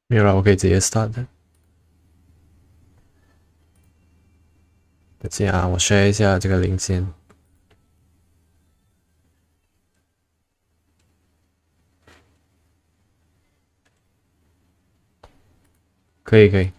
没有了，我可以直接 start 的。等下啊，我 share 一下这个零件。可以可以。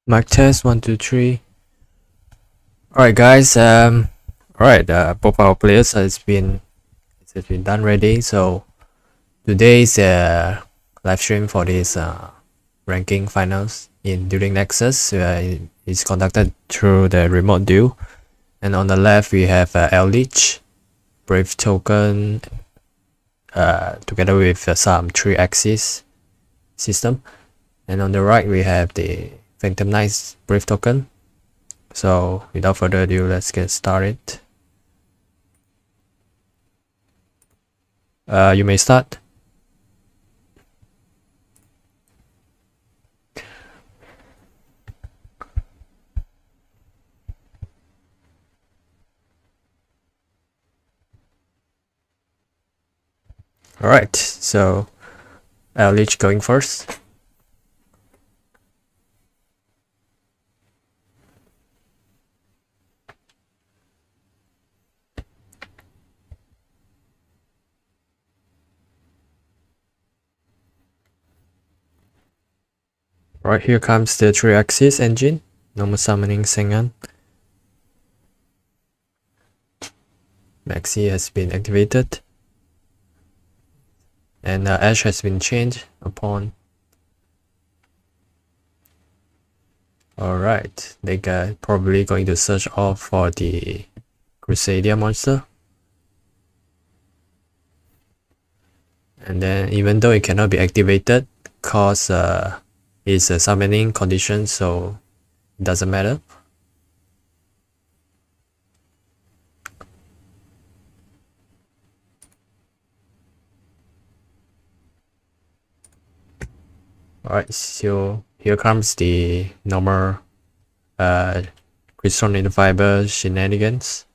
Mic test 1 2 3. Alright guys, alright, both our players has been done ready. So today's live stream for this ranking finals in Dueling Nexus is conducted through the remote duel. And on the left we have Eldlich, Brave Token, together with some 3-axis system. And on the right we have the Phantom Knight's Brave Token. So without further ado, let's get started. You may start. Alright, so Eldlich going first. Right, here comes the 3-axis engine. Normal summoning Sengan. Maxi has been activated. And Ash has been changed upon. Alright, they are probably going to search off for the Crusadia monster. And then even though it cannot be activated, cause it's a summoning condition, so it doesn't matter. Alright, so here comes the normal crystal in fiber shenanigans.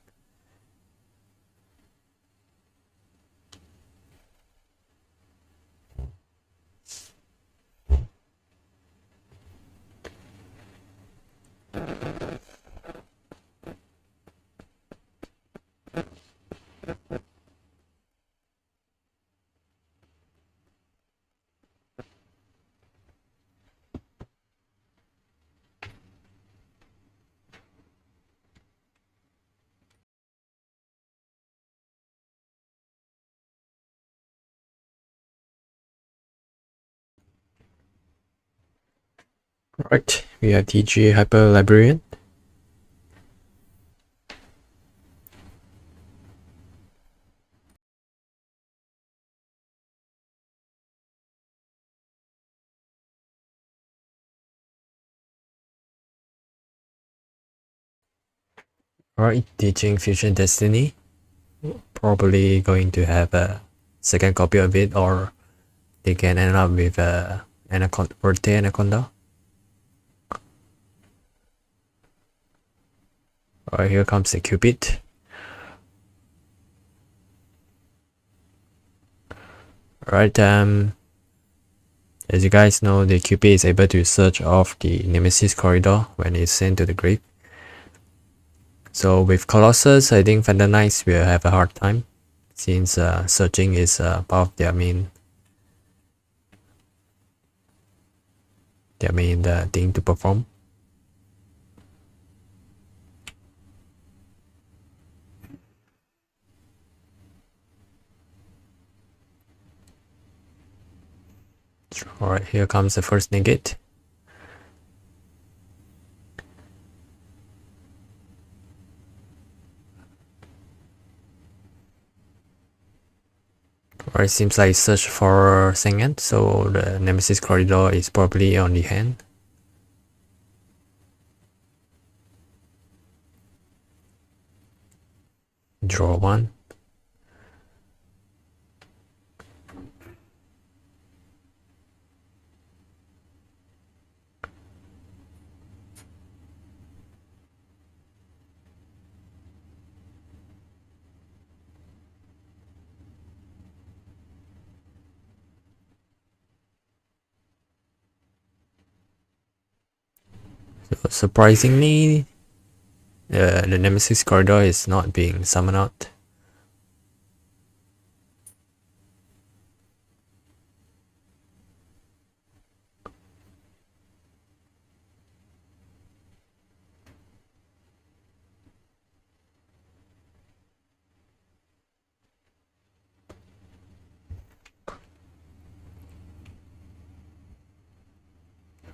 Right, we have TG Hyper Librarian. Alright, teaching Fusion Destiny. Probably going to have a second copy of it, or they can end up with Anaconda, Birthday Anaconda. Alright, here comes the Cupid. Alright, as you guys know, the Cupid is able to search off the Nemesis corridor when it's sent to the grave. So with Colossus, I think Phantom Knights will have a hard time. since searching is part of their main thing to perform. Alright, here comes the first negate. Alright, seems like search for Sengen, so the Nemesis corridor is probably on the hand. Draw one. So surprisingly, the Nemesis corridor is not being summoned out.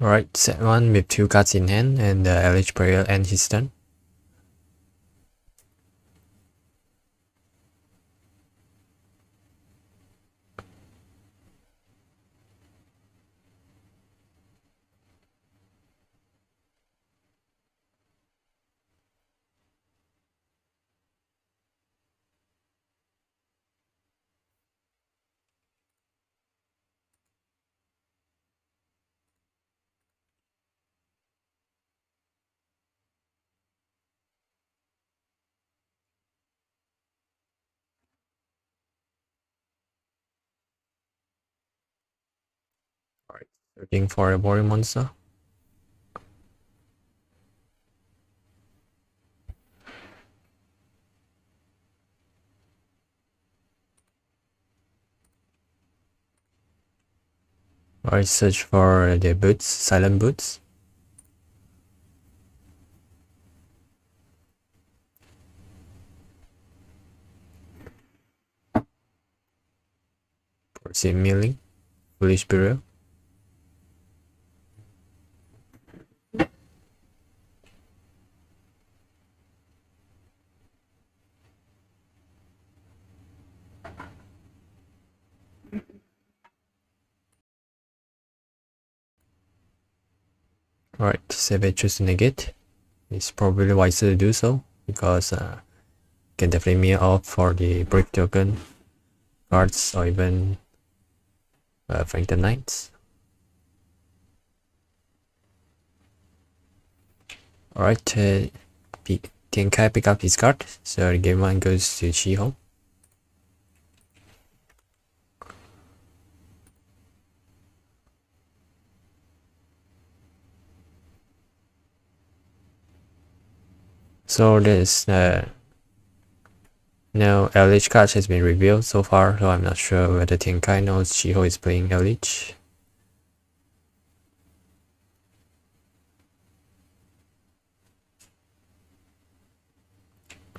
Alright, set one with 2 cards in hand, and the Eldlich player ends his turn. Alright, searching for a warrior monster. Alright, search for the boots, silent boots. Proceed milling, foolish burial. Alright, Savage choose to negate. It's probably wiser to do so because can definitely mirror off for the break token cards or even Franklin Knights. Alright, Tian pick up his card, so the game one goes to Chee home. So there's no Eldlich card has been revealed so far, so I'm not sure whether Tian knows Yugioh is playing Eldlich.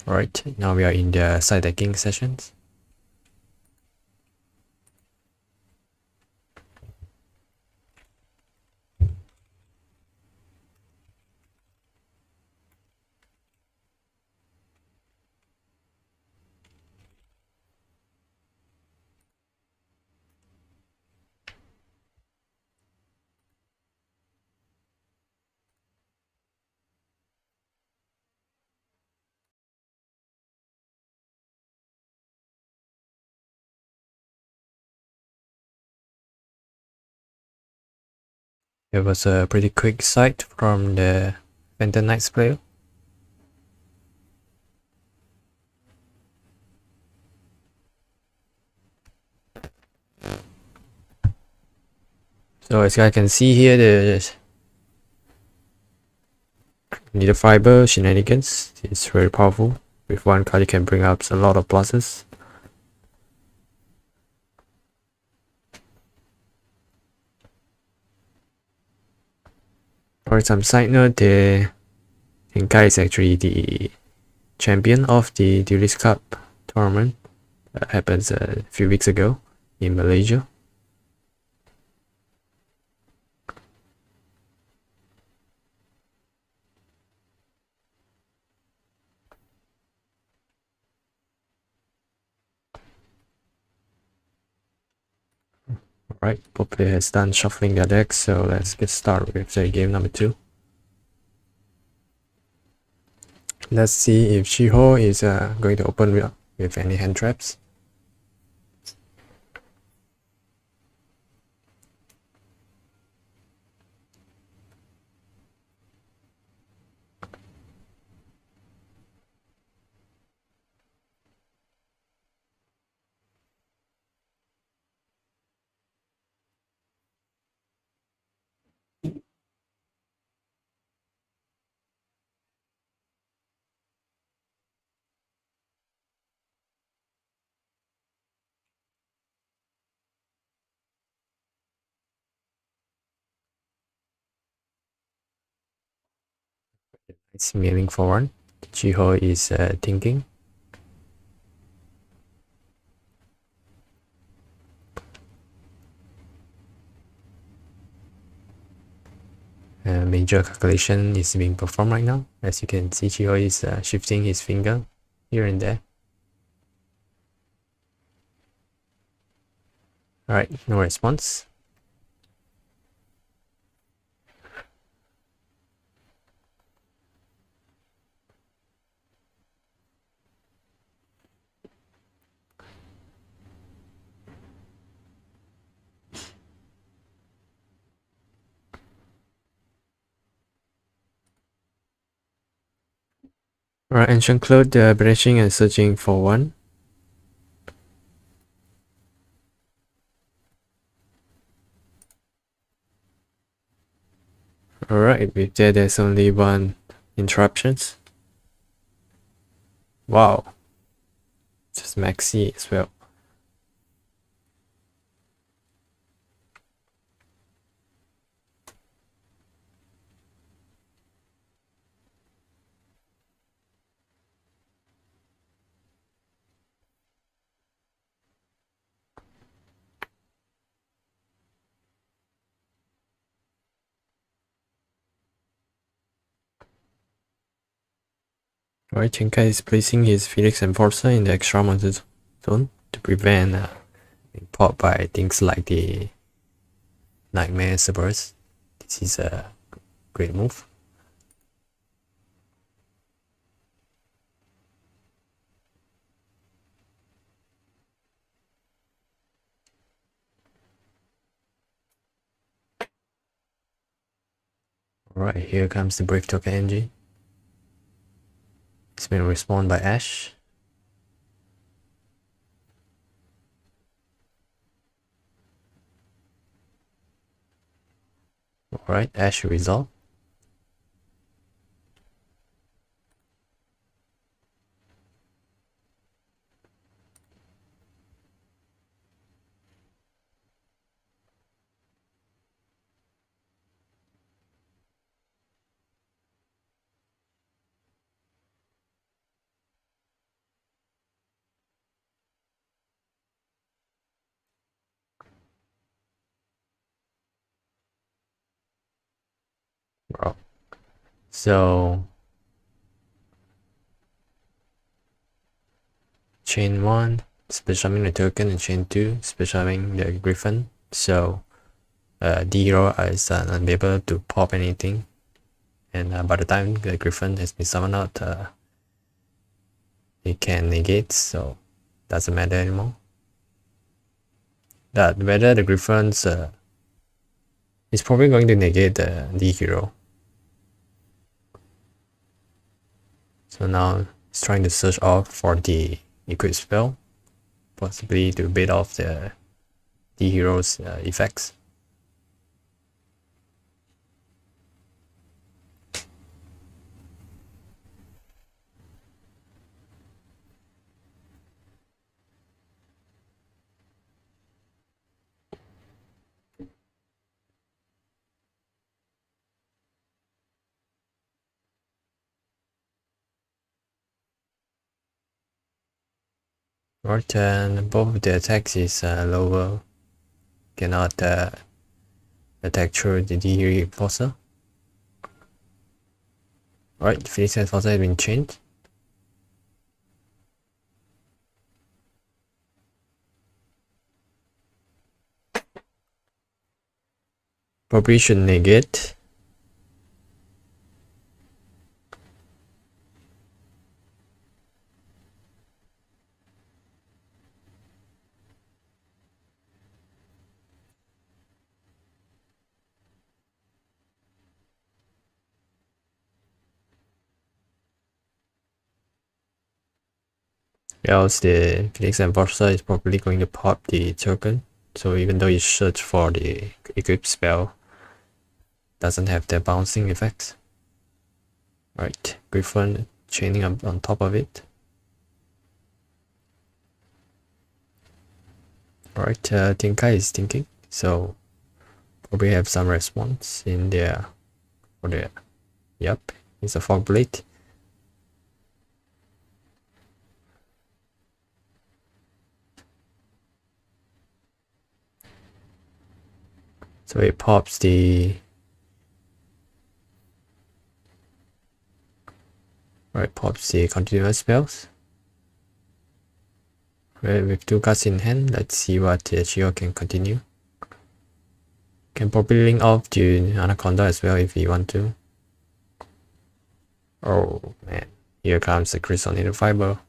Alright, now we are in the side decking sessions. It was a pretty quick sight from the Phantom Knights player. So as I can see here, the needle fiber shenanigans is very powerful. With one card you can bring up a lot of pluses. For some side note, the Hinkai is actually the champion of the Duelist Cup tournament that happened a few weeks ago in Malaysia. Alright, both player has done shuffling their deck, so let's get started with the game number 2. Let's see if Yugioh is going to open with any hand traps. It's milling forward. Yugioh is thinking. Major calculation is being performed right now. As you can see, Yugioh is shifting his finger here and there. Alright, no response. Alright, Ancient Cloud branching and searching for one. Alright, with that there's only one interruptions. Wow. Just maxi as well. Alright, Chenkai is placing his Phoenix Enforcer in the extra monster zone to prevent being popped by things like the Nightmare Cerberus. This is a great move. Alright, here comes the Brave Token Engine. It's been respawned by Ash. Alright, Ash resolve. Wow. So chain 1, specialing the token, and chain 2, specialing the Griffin. So D hero is unable to pop anything, and by the time the Griffin has been summoned out, it can negate, so doesn't matter anymore. That whether the Griffins is probably going to negate the D hero. So now it's trying to search out for the equip spell, possibly to bait off the D hero's effects. Right, and both of the attacks is lower. Cannot attack through the D Reinforcer. Alright, Phoenix Reinforcer has been changed. Probably should negate. Else the Phoenix Enforcer is probably going to pop the token. So even though you search for the equip spell, doesn't have the bouncing effects. Right, Griffon chaining up on top of it. Alright, Tinkai is thinking, so probably have some response in there. For the yep, it's a fog blade. So it pops the pops the continuous spells. Right, with 2 cards in hand, let's see what Yugioh can continue. Can probably link off to Anaconda as well if you want to. Oh man, here comes the Crystal Needle Fiber.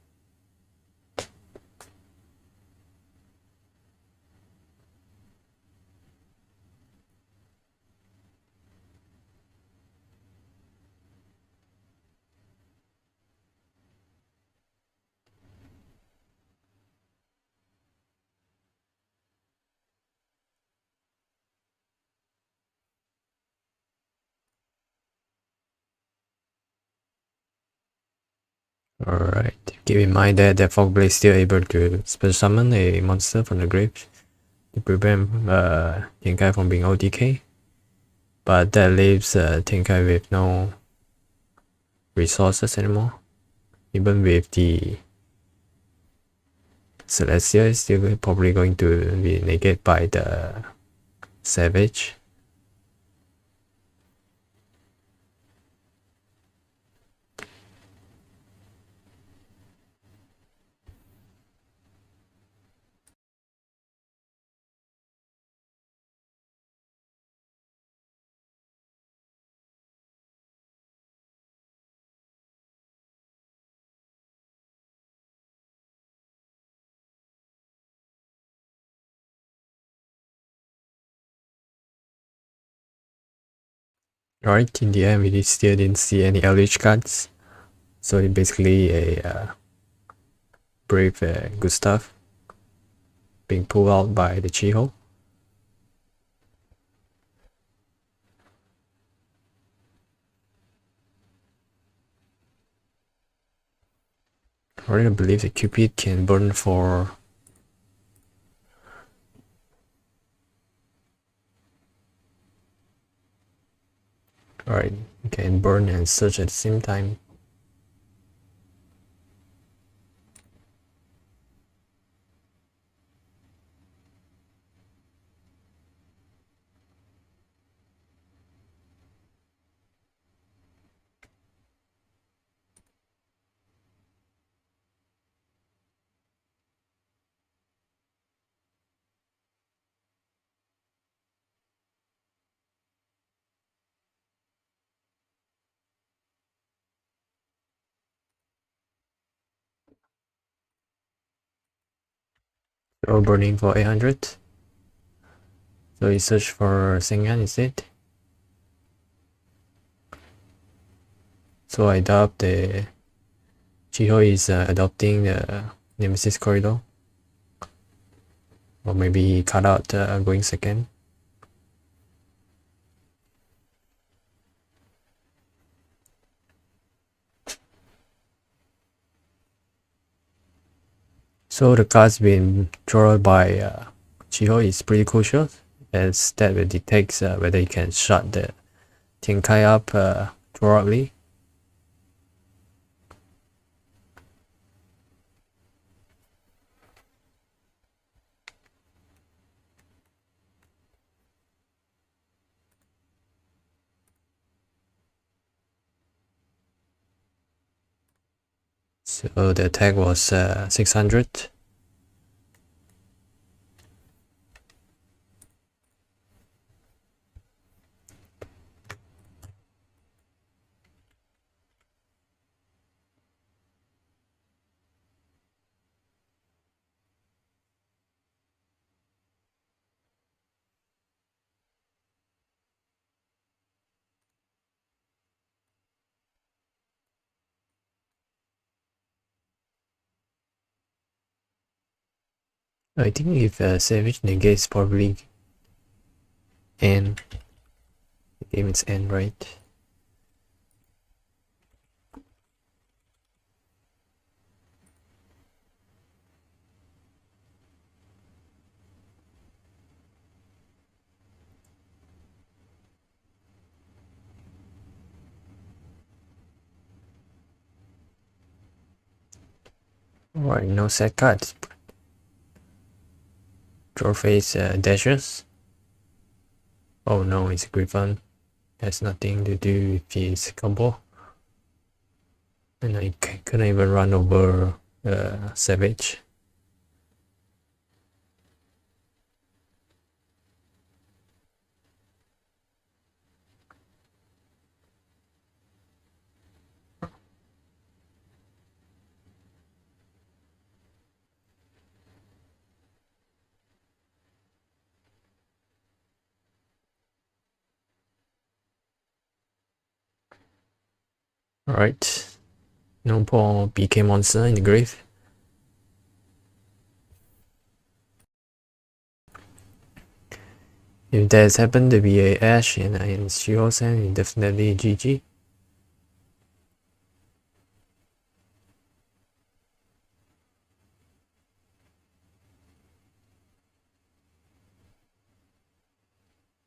Alright, keep in mind that the Fog Blade is still able to special summon a monster from the grave to prevent Tinkai from being OTK. But that leaves Tinkai with no resources anymore. Even with the Celestia, is still probably going to be negated by the Savage. Alright, in the end we still didn't see any Eldlich cards. So it's basically a brave good stuff being pulled out by the Chee. I really believe that Cupid can burn for alright, can burn and search at the same time. So burning for 800. So he search for Sengan instead. So I doubt the Chee is adopting the Nemesis corridor. Or maybe he cut out going second. So the cards being drawn by Chee is pretty crucial, as that will detect whether he can shut the Tinkai up thoroughly. So the attack was 600. I think if Savage negates, probably end. The game is end, right? Alright, no set cards. Draw face dashes. Oh no, it's a Griffon. Has nothing to do with his combo. And I couldn't even run over Savage. Alright. No more BK monster in the grave. If there's happened to be a Ash and Yugioh, then definitely GG.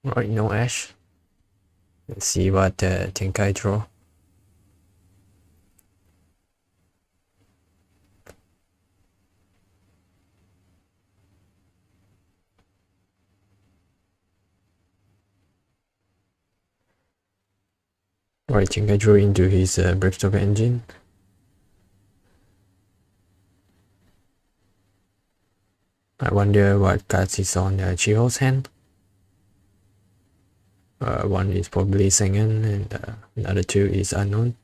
Right, no Ash. Let's see what Tenkai draw. Right, Tenkai drew into his Bravestalker engine. I wonder what cards is on Chiho's hand. One is probably Sengen and another two is unknown.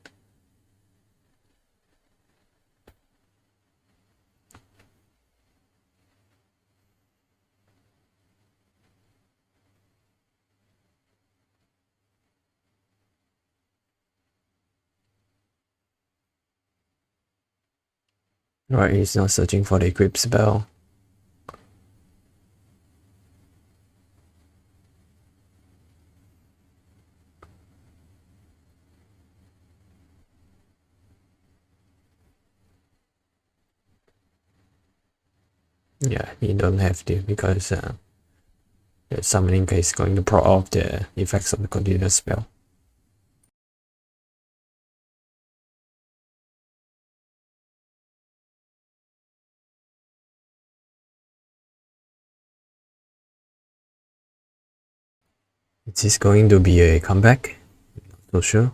Right, he's not searching for the equip spell. Yeah, you don't have to because the summoning is going to pro off the effects of the continuous spell. Is this going to be a comeback? Not so sure.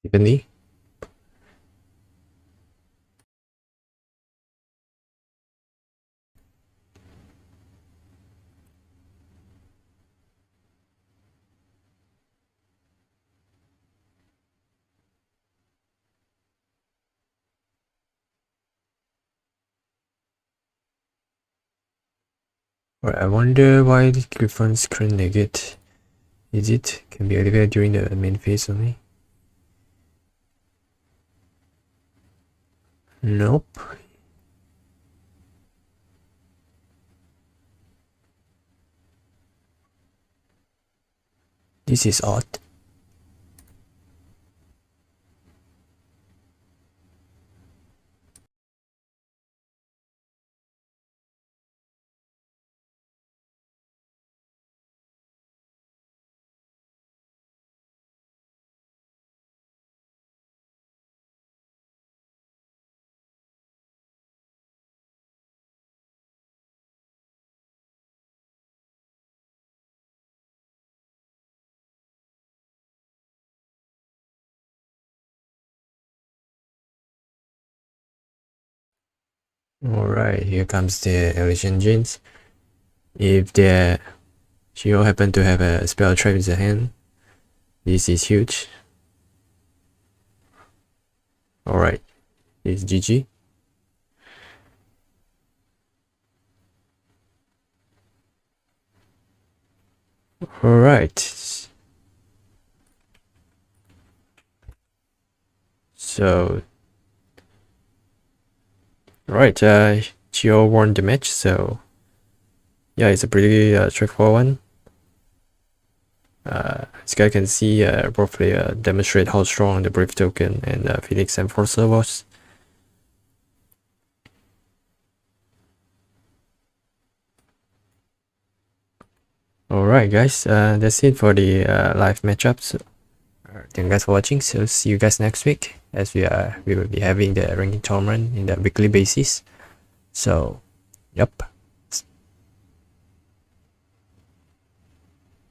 Evenly. Alright, I wonder why the Griffon's current negate. Is it can be activated during the main phase only? Nope. This is odd. Alright, here comes the Eldlich engines. If the Yugioh happen to have a spell trap in the hand, this is huge. Alright, it's GG. Alright. So alright, Yugioh won the match, so yeah, it's a pretty straightforward one. As you guys can see, both players demonstrate how strong the Brave Token and Phoenix Enforcer was. Alright guys, that's it for the live matchups. Thank you guys for watching, so see you guys next week, as we will be having the ranking tournament in the weekly basis. So yep.